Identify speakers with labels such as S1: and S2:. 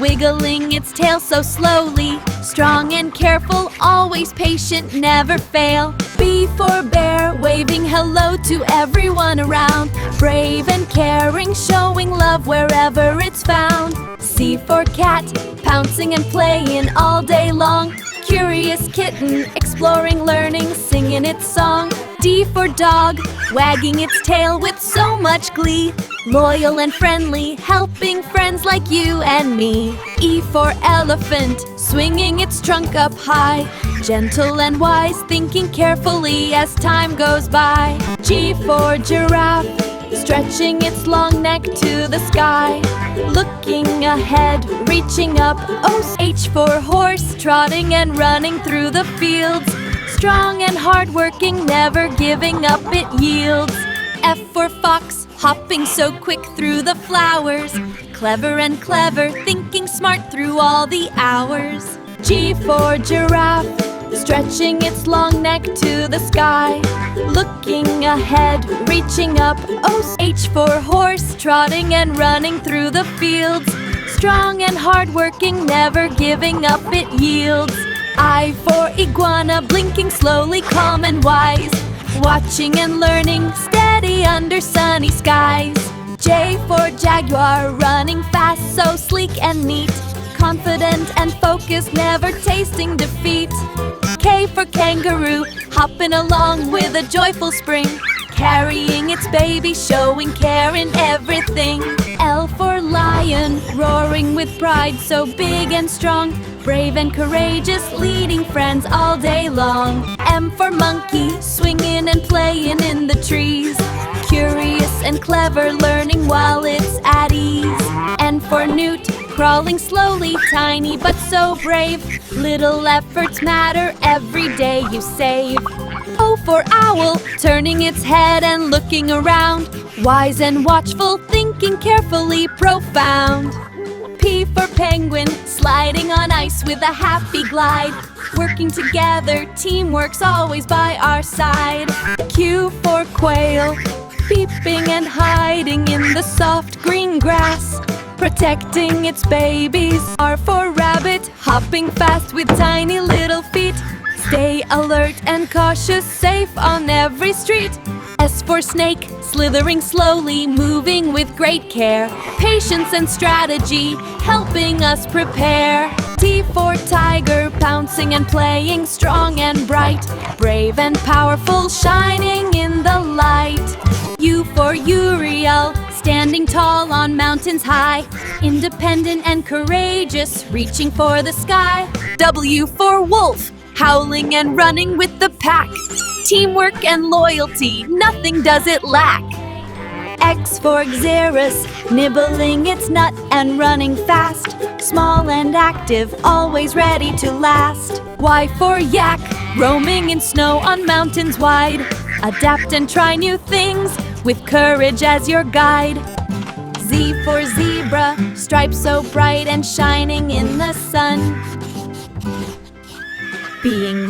S1: wiggling its tail so slowly. Strong and careful, always patient, never fail. B for bear, waving hello to everyone around. Brave and caring, showing love wherever it's found. C for cat, pouncing and playing all day long. Curious kitten, exploring, learning, singing its song. D for dog, wagging its tail with so much glee. Loyal and friendly, helping friends like you and me. E for elephant, swinging its trunk up high. Gentle and wise, thinking carefully as time goes by. G for giraffe, stretching its long neck to the sky. Looking ahead, reaching up. Oh, H for horse, trotting and running through the fields. Strong and hardworking, never giving up, it yields. F for fox, hopping so quick through the flowers. Clever and clever, thinking smart through all the hours. G for giraffe, stretching its long neck to the sky. Looking ahead, reaching up. Oh, H for horse, trotting and running through the fields. Strong and hardworking, never giving up, it yields. I for iguana, blinking slowly, calm and wise. Watching and learning, steady under sunny skies. J for jaguar, running fast, so sleek and neat. Confident and focused, never tasting defeat. K for kangaroo, hopping along with a joyful spring. Carrying its baby, showing care in everything. L for lion, roaring with pride, so big and strong. Brave and courageous, leading friends all day long. M for monkey, swinging and playing in the trees. Curious and clever, learning while it's at ease. N for newt, crawling slowly, tiny but so brave. Little efforts matter, every day you save. O for owl, turning its head and looking around. Wise and watchful, thinking carefully, profound. P for penguin, sliding on ice with a happy glide. Working together, teamwork's always by our side. Q for quail, peeping and hiding in the soft green grass. Protecting its babies. R for rabbit, hopping fast with tiny little feet. Stay alert and cautious, safe on every street. S for snake, slithering slowly, moving with great care. Patience and strategy, helping us prepare. T for tiger, pouncing and playing, strong and bright. Brave and powerful, shining in the light. U for Uriel, standing tall on mountains high. Independent and courageous, reaching for the sky. W for wolf, howling and running with the pack. Teamwork and loyalty, nothing does it lack. X for Xerus, nibbling its nut and running fast. Small and active, always ready to last. Y for yak, roaming in snow on mountains wide. Adapt and try new things, with courage as your guide. Z for zebra, stripes so bright and shining in the sun. Being